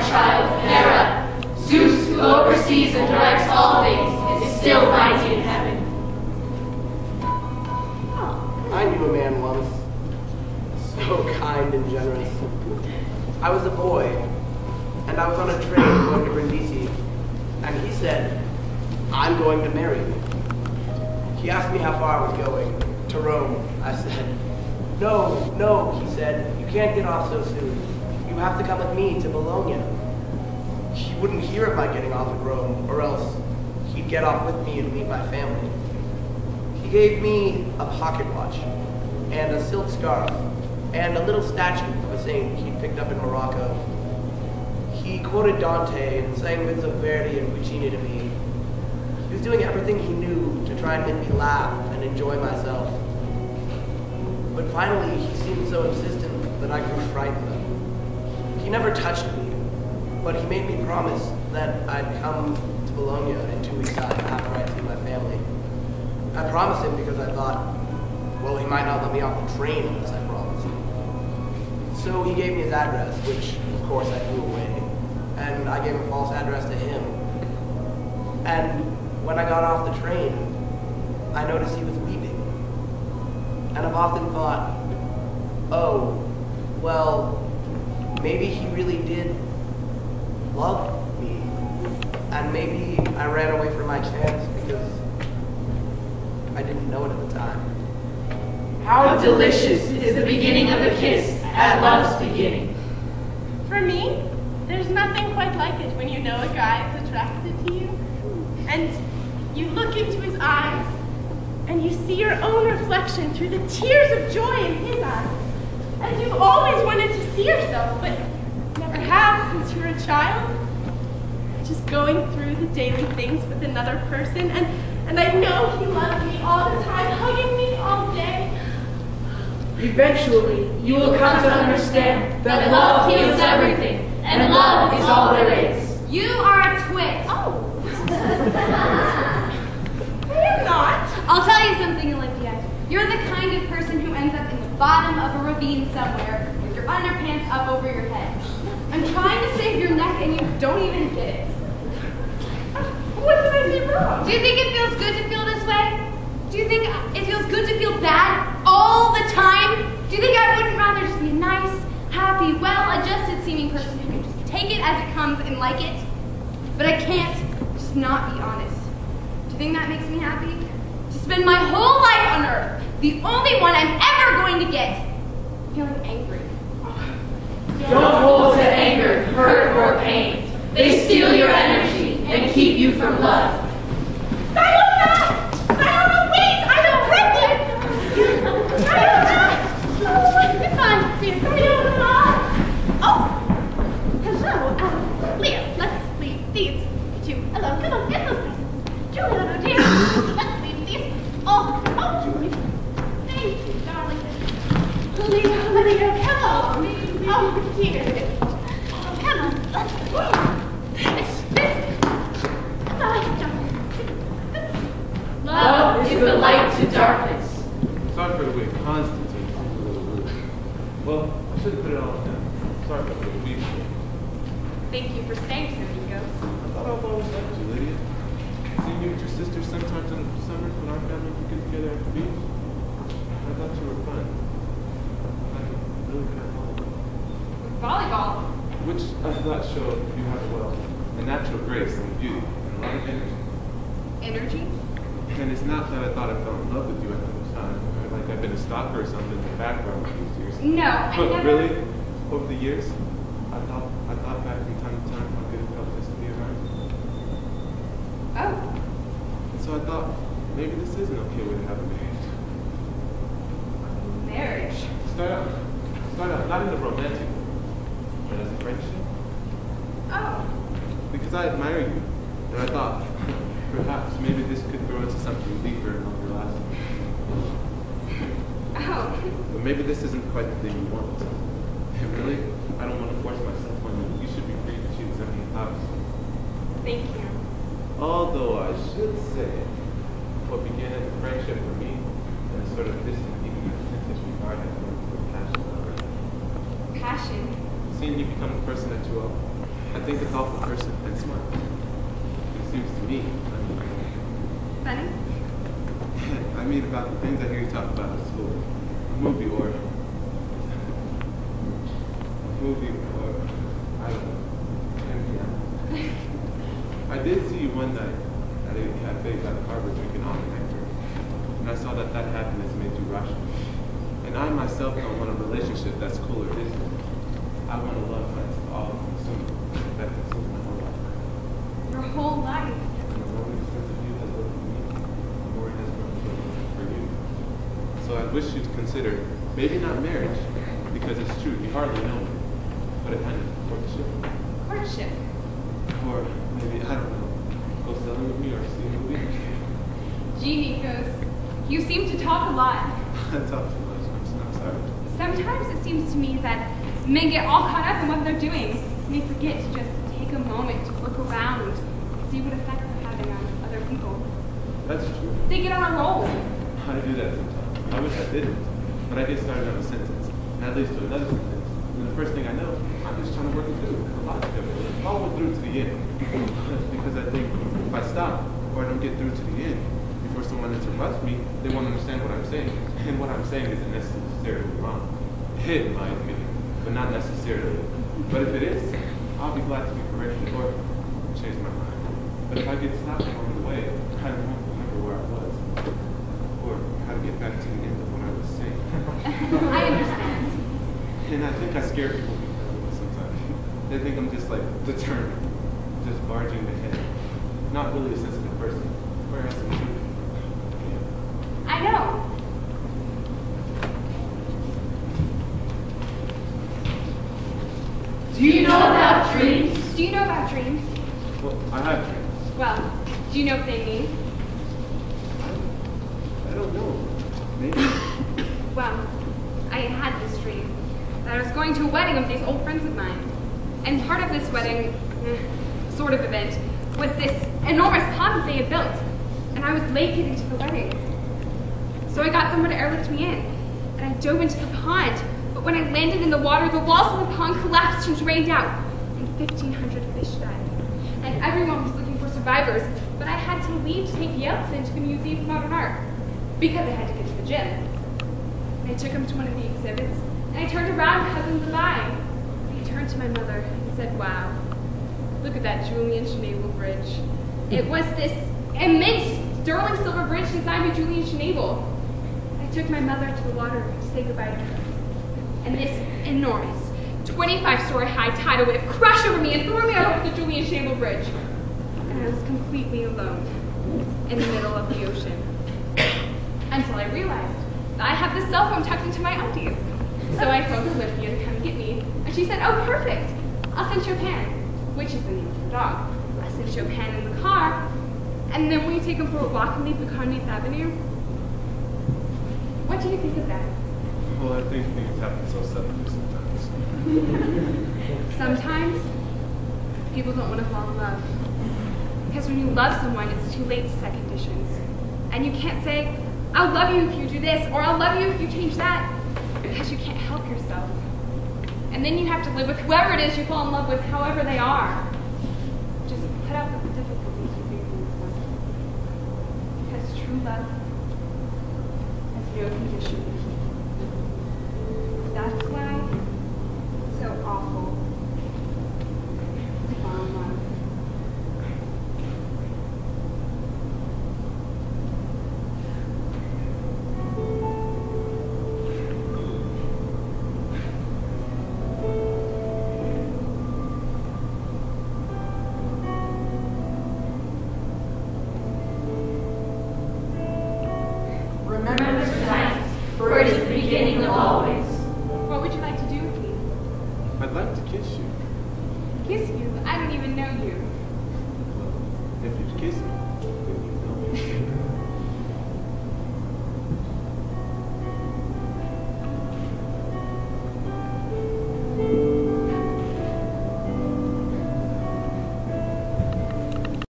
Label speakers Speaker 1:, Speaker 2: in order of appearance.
Speaker 1: child, Hera. Zeus, who oversees and directs all things, is still mighty in heaven.
Speaker 2: I knew a man once, so kind and generous. I was a boy, and I was on a train going to Brindisi, and he said, "I'm going to marry you." He asked me how far I was going. To Rome. I said, "No, no," he said, "you can't get off so soon. You have to come with me to Bologna." He wouldn't hear of my getting off at Rome, or else he'd get off with me and meet my family. He gave me a pocket watch, and a silk scarf, and a little statue of a saint he'd picked up in Morocco. He quoted Dante and sang bits of Verdi and Puccini to me. He was doing everything he knew to try and make me laugh and enjoy myself. But finally, he seemed so insistent that I grew frightened. He never touched me, but he made me promise that I'd come to Bologna in 2 weeks' time after I'd seen my family. I promised him because I thought, well, he might not let me off the train unless I promised. So he gave me his address, which, of course, I threw away. And I gave a false address to him. And when I got off the train, I noticed he was weeping. And I've often thought, oh, well, maybe he really did love me. And maybe I ran away from my chance because I didn't know it at the time.
Speaker 1: How delicious is the beginning of a kiss at love's beginning.
Speaker 3: For me, there's nothing quite like it when you know a guy is attracted to you, and you look into his eyes, and you see your own reflection through the tears of joy in his eyes, and you've always wanted to see yourself, but never have since you were a child. Just going through the daily things with another person, and I know he loves me all the time, hugging me all day.
Speaker 1: Eventually, you will come to understand that love heals everything, and love is all there is.
Speaker 4: You are a twit.
Speaker 3: Oh. I am not.
Speaker 4: I'll tell you something, Olivia. You're the kind of person who ends up in the bottom of a ravine somewhere with your underpants up over your head. I'm trying to save your neck and you don't even get it.
Speaker 3: What did I say wrong?
Speaker 4: Do you think it feels good to feel this way? Do you think it feels good to feel bad all the time? Do you think I wouldn't rather just be a nice, happy, well-adjusted seeming person who can just take it as it comes and like it? But I can't just not be honest. Do you think that makes me happy? To spend my whole life on earth, the only one I'm ever going to get, feeling angry.
Speaker 1: Don't hold to anger, hurt, or pain. They steal your energy and keep you from love.
Speaker 3: Leah, let's leave these two alone. Come on, get those presents. Julia, oh dear. Let's leave these. Oh, Julie. Thank you, darling. Leah, come on. Oh, dear. Come on, let's go.
Speaker 1: Love is the light to darkness.
Speaker 5: Sorry for the way Constantine was a little rude. Well, I shouldn't put it all on him. Sorry for the week.
Speaker 4: Thank you for saying so, Nico.
Speaker 5: I thought I've always liked you, Lydia. Seeing you with your sister sometimes in the summers when our family would get together at the beach. I thought you were fun. Like, really kind of volleyball.
Speaker 4: Volleyball?
Speaker 5: Which I thought showed you have, well, a natural grace and beauty and a lot of energy.
Speaker 4: Energy?
Speaker 5: And it's not that I thought I fell in love with you at the time, or like I've been a stalker or something in the background all these years.
Speaker 4: No, I
Speaker 5: But
Speaker 4: never...
Speaker 5: really, over the years, I thought back from time to time how good it felt just to be around you.
Speaker 4: Oh.
Speaker 5: And so I thought, maybe this is an okay way to have a marriage.
Speaker 4: Marriage?
Speaker 5: Start out, not in a romantic way, but as a friendship.
Speaker 4: Oh.
Speaker 5: Because I admire you, and I thought, perhaps maybe this could grow into something deeper and longer lasting.
Speaker 4: Oh.
Speaker 5: But maybe this isn't quite the thing you want. And really, I don't want to force myself on you. You should be free to choose. I mean, obviously.
Speaker 4: Thank you.
Speaker 5: Although I should say, what began as a friendship for me, and a sort of distant, even intense regard, has grown into a passion already.
Speaker 4: Passion?
Speaker 5: Seeing you become the person that you are. I think a thoughtful person and smart. It seems to me.
Speaker 4: Funny?
Speaker 5: I mean about the things I hear you talk about at school. A movie or I don't know. I did see you one night at a cafe by the harbor drinking almond nectar. And I saw that happiness made you rational. And I myself don't want a relationship that's cool or distant. I want a love that's all consuming, that consumes my whole life.
Speaker 4: Your whole life?
Speaker 5: And the more the sense of you has grown for me, the more it has grown for you. So I wish you'd consider, maybe not marriage, because it's true, you hardly know me, but a kind of courtship.
Speaker 4: Courtship?
Speaker 5: Or maybe, I don't know, go sailing with me or see a movie.
Speaker 4: Gee, Nikos, you seem to talk a lot.
Speaker 5: I talk too much, I'm sorry.
Speaker 4: Sometimes it seems to me that men get all caught up in what they're doing, and they forget to just take a moment to look around, see what effect they're having on other people.
Speaker 5: That's true.
Speaker 4: They get on a roll.
Speaker 5: I do that sometimes. I wish I didn't, but I get started on a sentence, and that leads to another sentence. And the first thing I know, I'm just trying to work it through, the logic of it, all the way through to the end. Because I think if I stop, or I don't get through to the end, before someone interrupts me, they won't understand what I'm saying. And what I'm saying isn't necessarily wrong. In my opinion, but not necessarily. But if it is, I'll be glad to be corrected or change my mind. But if I get stopped along the way, I won't remember where I was, or how to get back to the end of what I was saying.
Speaker 4: I understand.
Speaker 5: And I think I scare people sometimes. They think I'm just like determined, just barging ahead. Not really a sensitive person, whereas I'm true.
Speaker 4: I know.
Speaker 1: Do you know about dreams?
Speaker 4: Do you know about dreams?
Speaker 5: Well, I have dreams.
Speaker 4: Well, do you know what they mean?
Speaker 5: I don't know. Maybe.
Speaker 4: Well, I had this dream that I was going to a wedding of these old friends of mine. And part of this wedding, sort of event, was this enormous pond that they had built. And I was late getting to the wedding. So I got someone to airlift me in. And I dove into the pond. But when I landed in the water, the walls of the pond collapsed and drained out. And 1,500 fish died. And everyone was looking for survivors. But I had to leave to take Yeltsin to the Museum of Modern Art. Because I had to get to the gym. And I took him to one of the exhibits. And I turned around, hugging goodbye. And he turned to my mother and said, "Wow, look at that Julian Schnabel bridge." It was this immense sterling silver bridge designed by Julian Schnabel. I took my mother to the water to say goodbye to her. And this enormous 25-story high tidal wave crashed over me and threw me over the Julian Schnabel bridge. And I was completely alone in the middle of the ocean. Until I realized that I had this cell phone tucked into my undies. So I phoned Olympia to come get me, and she said, "Oh, perfect. I'll send Chopin," which is the name of her dog. I sent Chopin in the car, and then we take him for a walk and leave the car on 8th Avenue. What do you think of that?
Speaker 5: Well, I think things happen so suddenly sometimes.
Speaker 4: Sometimes people don't want to fall in love. Because when you love someone, it's too late to set conditions. And you can't say, "I'll love you if you do this," or "I'll love you if you change that," because you can't help yourself. And then you have to live with whoever it is you fall in love with, however they are. Just put up with the difficulties you face in this life. Because true love has no conditions. That's why it's so awful to fall in love.
Speaker 1: Remember tonight, for it is the beginning of always.
Speaker 4: What would you like to do with me?
Speaker 5: I'd like to kiss you.
Speaker 4: Kiss you? I don't even know you.
Speaker 5: Well, if you'd kiss me,